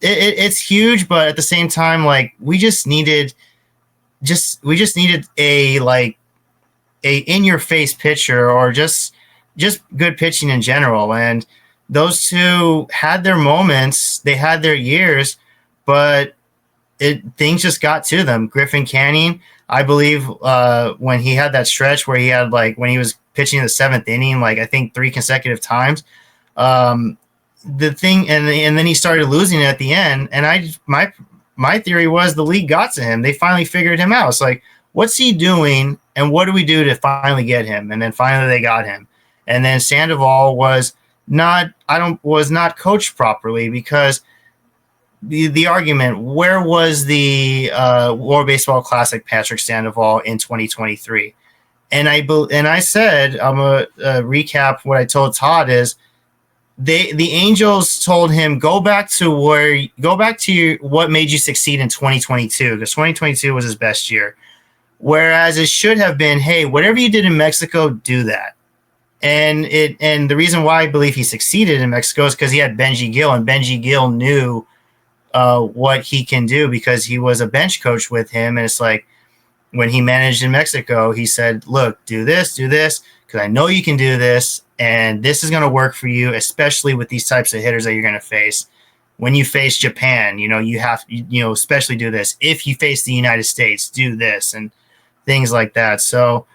it's huge, but at the same time, like we just needed a in your face pitcher or just good pitching in general. And those 2 had their moments, they had their years, but things just got to them. Griffin Canning, I believe, when he had that stretch where he had when he was pitching in the 7th inning, I think 3 consecutive times, the thing, and then he started losing it at the end. And my theory was the league got to him. They finally figured him out. It's like, what's he doing, and what do we do to finally get him? And then finally they got him. And then Sandoval was not coached properly because the argument, where was the World Baseball Classic Patrick Sandoval in 2023? And I said, I'm going to recap what I told Todd is the Angels told him, go back to what made you succeed in 2022, because 2022 was his best year. Whereas it should have been, hey, whatever you did in Mexico, do that. And the reason why I believe he succeeded in Mexico is because he had Benji Gill, and Benji Gill knew what he can do because he was a bench coach with him. And it's like when he managed in Mexico, he said, look, do this, because I know you can do this, and this is going to work for you, especially with these types of hitters that you're going to face. When you face Japan, you have to, especially do this. If you face the United States, do this, and things like that. So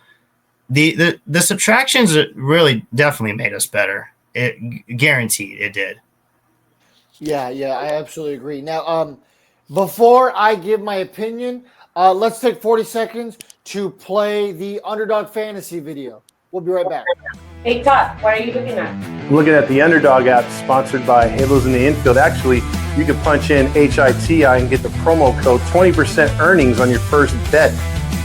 the subtractions really definitely made us better. It guaranteed it did. Yeah, I absolutely agree. Now, before I give my opinion, let's take 40 seconds to play the Underdog Fantasy video. We'll be right back. Hey, Todd, what are you looking at? I'm looking at the Underdog app sponsored by Halos in the Infield. Actually, you can punch in H.I.T.I and get the promo code 20% earnings on your first bet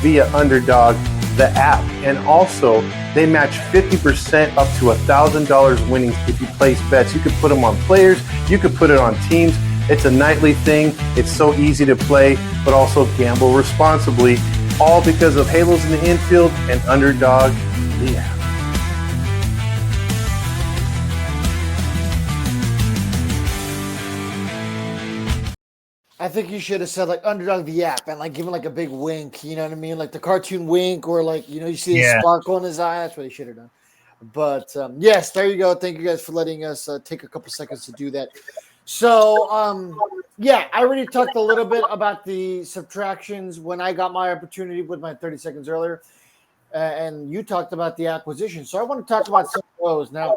via Underdog the app. And also, they match 50% up to $1,000 winnings if you place bets. You could put them on players. You could put it on teams. It's a nightly thing. It's so easy to play, but also gamble responsibly. All because of Halos in the Infield and Underdog, the app. I think you should have said like Underdog the app and like give him like a big wink, you know what I mean? Like the cartoon wink, or like, you know, you see the sparkle in his eye. That's what he should have done. But yes, there you go. Thank you guys for letting us take a couple seconds to do that. So yeah, I already talked a little bit about the subtractions when I got my opportunity with my 30 seconds earlier, and you talked about the acquisition. So I want to talk about some of those now.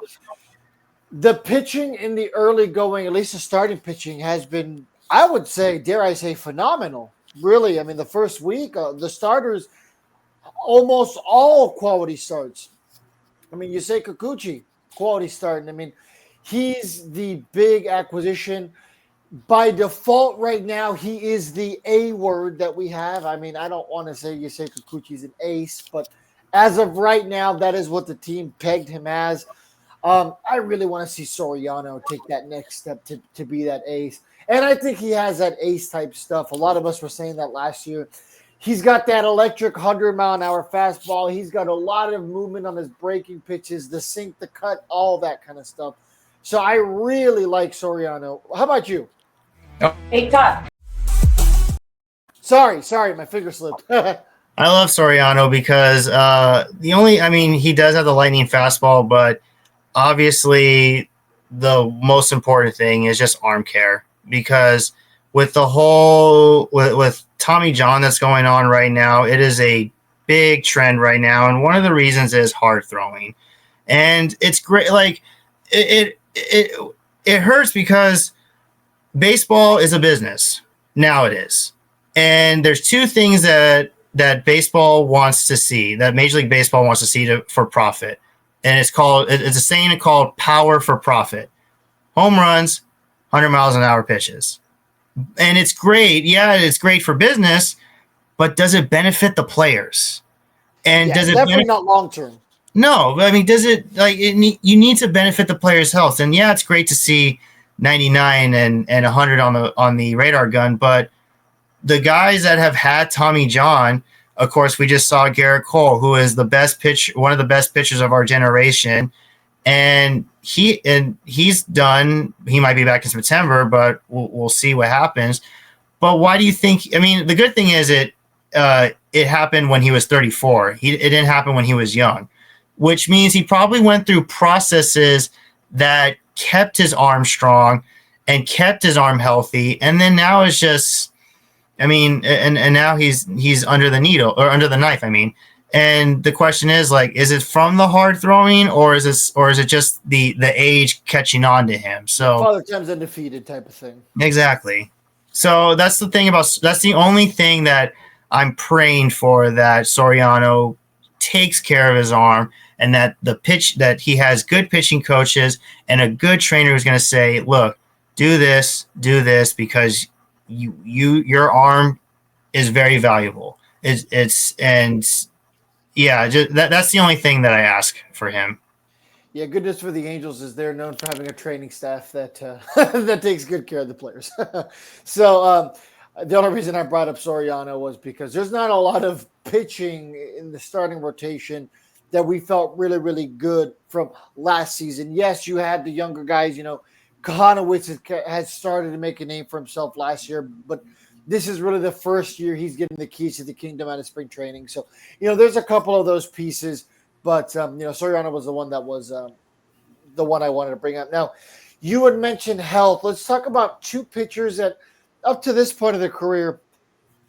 The pitching in the early going, at least the starting pitching, has been, I would say, dare I say, phenomenal. Really, I mean, the first week, the starters, almost all quality starts. I mean, you say Kikuchi, quality start. I mean, he's the big acquisition. By default, right now, he is the A word that we have. I mean, I don't want to say you say Kikuchi's an ace, but as of right now, that is what the team pegged him as. I really want to see Soriano take that next step to be that ace. And I think he has that ace type stuff. A lot of us were saying that last year. He's got that electric 100-mile-an-hour fastball. He's got a lot of movement on his breaking pitches, the sink, the cut, all that kind of stuff. So I really like Soriano. How about you? Hey, Todd. Sorry, my finger slipped. I love Soriano because he does have the lightning fastball, but obviously the most important thing is just arm care, because with the whole with Tommy John that's going on right now, it is a big trend right now, and one of the reasons is hard throwing, and it's great. Like it hurts because baseball is a business now. It is, and there's two things that baseball wants to see, that Major League Baseball wants to see for profit, and it's a saying called power for profit. Home runs, 100 miles an hour pitches. And it's great. Yeah, it's great for business, but does it benefit the players? And does it definitely not long term? No, I mean, does it you need to benefit the players' health? And yeah, it's great to see 99 and 100 on the radar gun, but the guys that have had Tommy John, of course, we just saw Garrett Cole, who is one of the best pitchers of our generation. And he's done. He might be back in September, but we'll see what happens. But why do you think? I mean, the good thing is it happened when he was 34. It didn't happen when he was young, which means he probably went through processes that kept his arm strong and kept his arm healthy. And then now it's just, I mean, and now he's under the needle, or under the knife. I mean. And the question is, like, is it from the hard throwing, or is it just the age catching on to him? So Father Time's undefeated type of thing. Exactly. So that's the only thing that I'm praying for, that Soriano takes care of his arm, and that that he has good pitching coaches and a good trainer who's going to say, look, do this, because your arm is very valuable. Yeah, that's the only thing that I ask for him. Yeah, good news for the Angels is they're known for having a training staff that that takes good care of the players. So the only reason I brought up Soriano was because there's not a lot of pitching in the starting rotation that we felt really, really good from last season. Yes, you had the younger guys. You know, Kahanowitz has started to make a name for himself last year, but this is really the first year he's getting the keys to the kingdom out of spring training. So, you know, there's a couple of those pieces, but, Soriano was the one that was the one I wanted to bring up. Now, you had mentioned health. Let's talk about two pitchers that up to this point of their career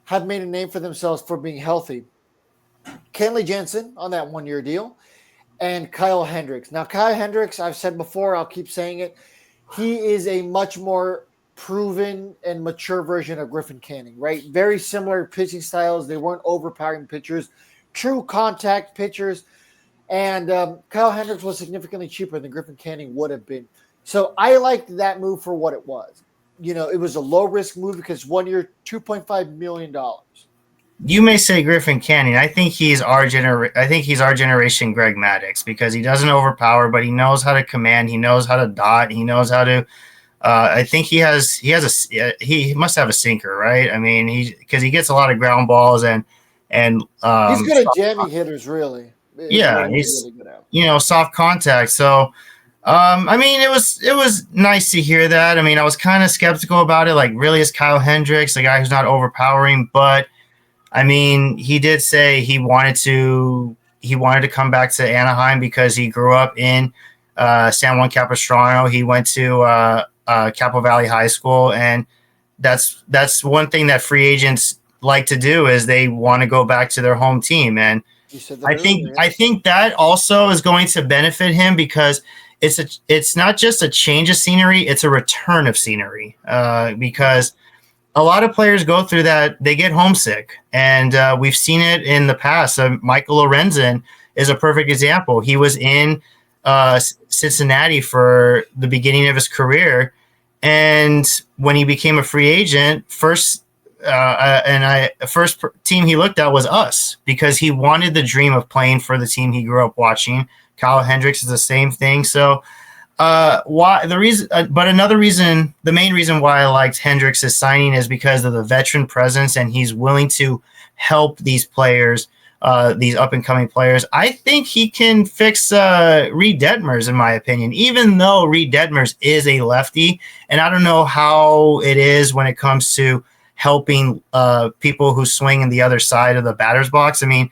have made a name for themselves for being healthy. Kenley Jansen on that one-year deal, and Kyle Hendricks. Now, Kyle Hendricks, I've said before, I'll keep saying it, he is a much more proven and mature version of Griffin Canning, right? Very similar pitching styles. They weren't overpowering pitchers, true contact pitchers. And Kyle Hendricks was significantly cheaper than Griffin Canning would have been. So I liked that move for what it was. You know, it was a low risk move because 1 year, $2.5 million. you may say Griffin Canyon. I think he's our generation Greg Maddux because he doesn't overpower, but he knows how to command. He knows how to dot. He knows how to. I think he must have a sinker, right? I mean, because he gets a lot of ground balls and He's good at jamming hitters, really. yeah, he's really good at. soft contact. So I mean, it was nice to hear that. I mean, I was kind of skeptical about it. Like, really, is Kyle Hendricks the guy who's not overpowering? But I mean, he did say he wanted to come back to Anaheim because he grew up in San Juan Capistrano. He went to Capo Valley High School, and that's one thing that free agents like to do is they want to go back to their home team. And I think that also is going to benefit him because it's not just a change of scenery, it's a return of scenery. Because a lot of players go through that, they get homesick, and we've seen it in the past. Michael Lorenzen is a perfect example. He was in Cincinnati for the beginning of his career, and when he became a free agent, first team he looked at was us because he wanted the dream of playing for the team he grew up watching. Kyle Hendricks is the same thing. So the main reason why I liked Hendricks' signing is because of the veteran presence, and he's willing to help these players, these up and coming players. I think he can fix Reed Detmers, in my opinion, even though Reed Detmers is a lefty, and I don't know how it is when it comes to helping people who swing in the other side of the batter's box. I mean,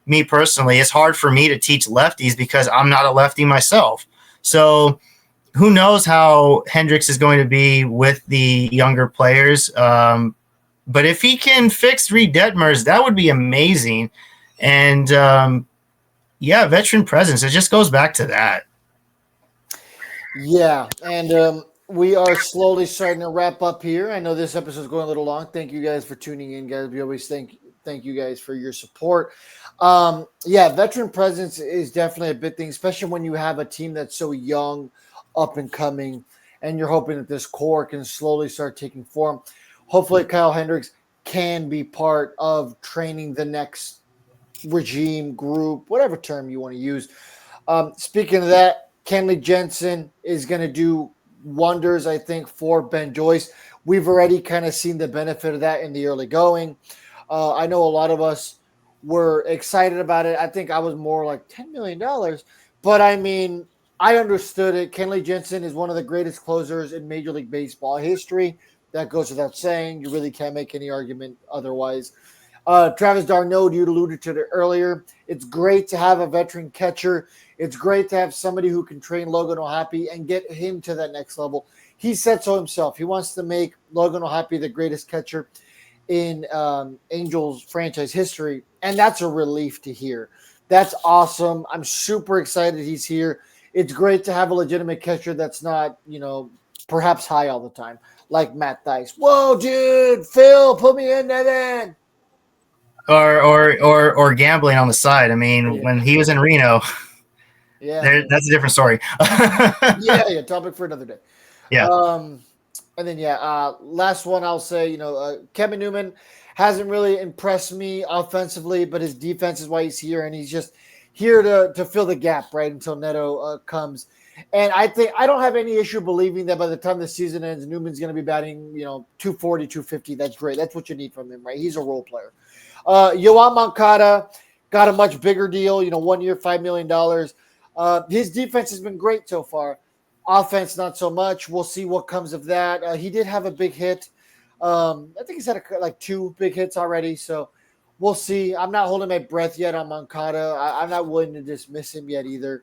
me personally, it's hard for me to teach lefties because I'm not a lefty myself. So who knows how Hendricks is going to be with the younger players. But if he can fix Reed Detmers, that would be amazing. And veteran presence. It just goes back to that. Yeah, and we are slowly starting to wrap up here. I know this episode is going a little long. Thank you guys for tuning in, guys. We always thank you guys for your support. Veteran presence is definitely a big thing, especially when you have a team that's so young, up and coming, and you're hoping that this core can slowly start taking form. Hopefully, Kyle Hendricks can be part of training the next regime, group, whatever term you want to use. Speaking of that, Kenley Jensen is going to do wonders, I think, for Ben Joyce. We've already kind of seen the benefit of that in the early going. I know a lot of us were excited about it. I think I was more like $10 million. But, I mean, I understood it. Kenley Jensen is one of the greatest closers in Major League Baseball history. That goes without saying. You really can't make any argument otherwise. Travis d'Arnaud, you alluded to it earlier. It's great to have a veteran catcher. It's great to have somebody who can train Logan O'Happy and get him to that next level. He said so himself. He wants to make Logan O'Happy the greatest catcher in Angels franchise history, and that's a relief to hear. That's awesome. I'm super excited he's here. It's great to have a legitimate catcher that's not, perhaps high all the time, like Matt Thaiss. Whoa, dude, Phil, put me in there then. Or gambling on the side. I mean, when he was in Reno, that's a different story. Topic for another day. Yeah. And then, last one I'll say, Kevin Newman hasn't really impressed me offensively, but his defense is why he's here, and he's just here to fill the gap, right, until Neto comes. And I think I don't have any issue believing that by the time the season ends, Newman's going to be batting, 240, 250. That's great. That's what you need from him, right? He's a role player. Yoan Moncada got a much bigger deal, 1 year, $5 million. His defense has been great so far. Offense, not so much. We'll see what comes of that. He did have a big hit. I think he's had like 2 big hits already. So we'll see. I'm not holding my breath yet on Moncada. I'm not willing to dismiss him yet either.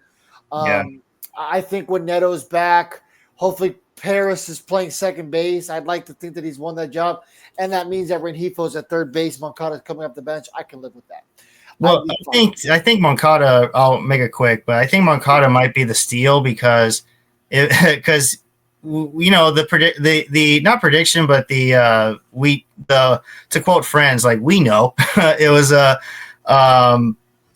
I think when Neto's back, hopefully Paris is playing second base. I'd like to think that he's won that job. And that means that Rengifo's at third base, Moncada's coming up the bench. I can live with that. Well, I think Moncada, I'll make it quick, but I think Moncada might be the steal because the not prediction, but to quote Friends, like we know it was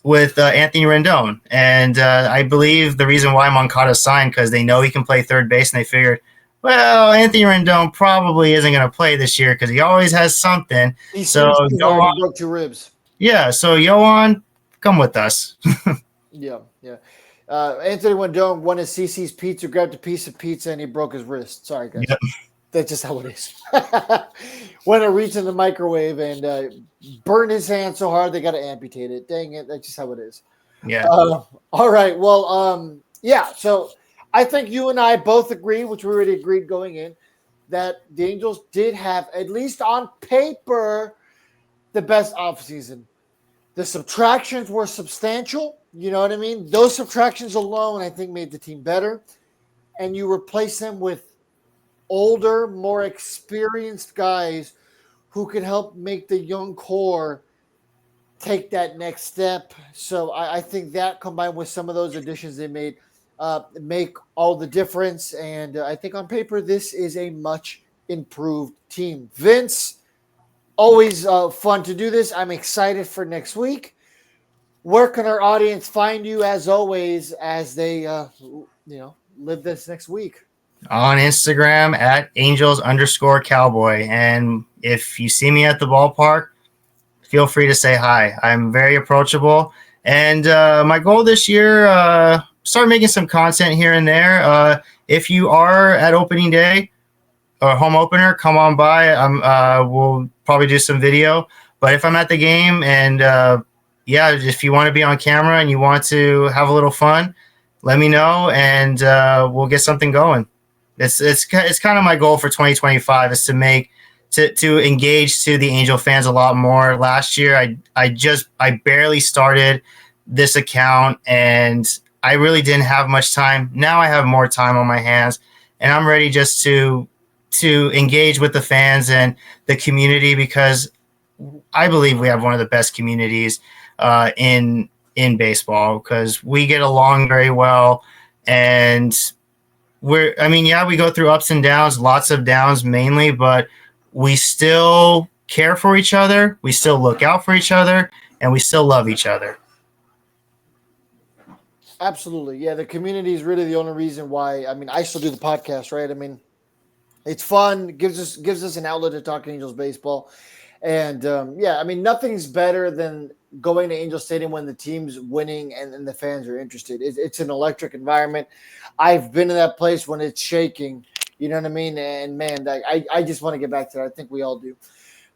with Anthony Rendon, and I believe the reason why Moncada signed because they know he can play third base, and they figured Well, Anthony Rendon probably isn't going to play this year because he always has something. He So, swings too hard. Yohan, He broke 2 ribs. yeah. So, Yohan, come with us. Yeah, yeah. Anthony Rendon went to CC's Pizza, grabbed a piece of pizza, and he broke his wrist. Sorry, guys. Yep. That's just how it is. Went to reach in the microwave and burned his hand so hard they got to amputate it. Dang it. That's just how it is. Yeah. All right. Well, yeah. So I think you and I both agree, which we already agreed going in, that the Angels did have, at least on paper, the best offseason. The subtractions were substantial. You know what I mean? Those subtractions alone, I think, made the team better. And you replace them with older, more experienced guys who can help make the young core take that next step. So I think that combined with some of those additions they made make all the difference. And I think on paper, this is a much improved team. Vince, always fun to do this. I'm excited for next week. Where can our audience find you as always as they live this next week? On Instagram at Angels_Cowboy. And if you see me at the ballpark, feel free to say hi. I'm very approachable. And my goal this year, start making some content here and there. If you are at opening day or home opener, come on by. We'll probably do some video. But if I'm at the game and if you want to be on camera and you want to have a little fun, let me know and we'll get something going. It's kind of my goal for 2025 is to engage to the Angel fans a lot more. Last year, I barely started this account and I really didn't have much time. Now I have more time on my hands and I'm ready just to engage with the fans and the community because I believe we have one of the best communities in baseball because we get along very well and we go through ups and downs, lots of downs mainly, but we still care for each other. We still look out for each other and we still love each other. Absolutely. Yeah. The community is really the only reason why, I still do the podcast, right? It's fun. Gives us an outlet to talk Angels baseball. And nothing's better than going to Angel Stadium when the team's winning and the fans are interested. It's an electric environment. I've been in that place when it's shaking. You know what I mean? And man, I just want to get back to that. I think we all do.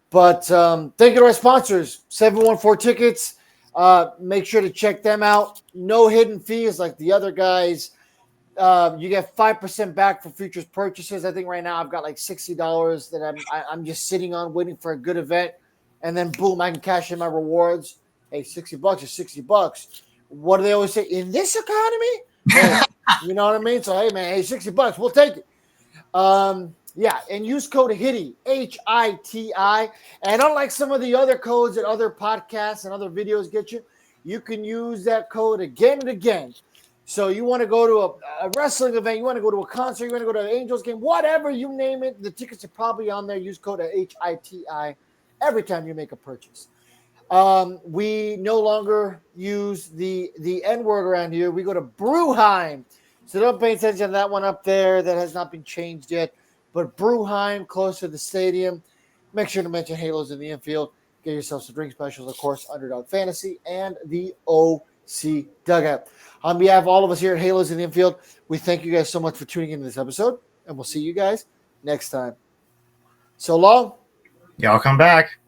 But thank you to our sponsors, 714 Tickets. Make sure to check them out. No hidden fees like the other guys. You get 5% back for futures purchases. I think right now I've got like $60 that I'm just sitting on waiting for a good event. And then boom, I can cash in my rewards. Hey, $60 is $60. What do they always say? In this economy? Hey, you know what I mean? So, hey, man, $60, we'll take it. And use code HITTI, H-I-T-I. And unlike some of the other codes that other podcasts and other videos get you, you can use that code again and again. So you want to go to a wrestling event, you want to go to a concert, you want to go to an Angels game, whatever you name it, the tickets are probably on there. Use code HITI every time you make a purchase. We no longer use the N-word around here. We go to Bruheim. So don't pay attention to that one up there that has not been changed yet. But Bruheim, close to the stadium. Make sure to mention Halos in the Infield. Get yourself some drink specials, of course, Underdog Fantasy and the OC Dugout. On behalf of all of us here at Halos in the Infield, we thank you guys so much for tuning into this episode, and we'll see you guys next time. So long. Y'all come back.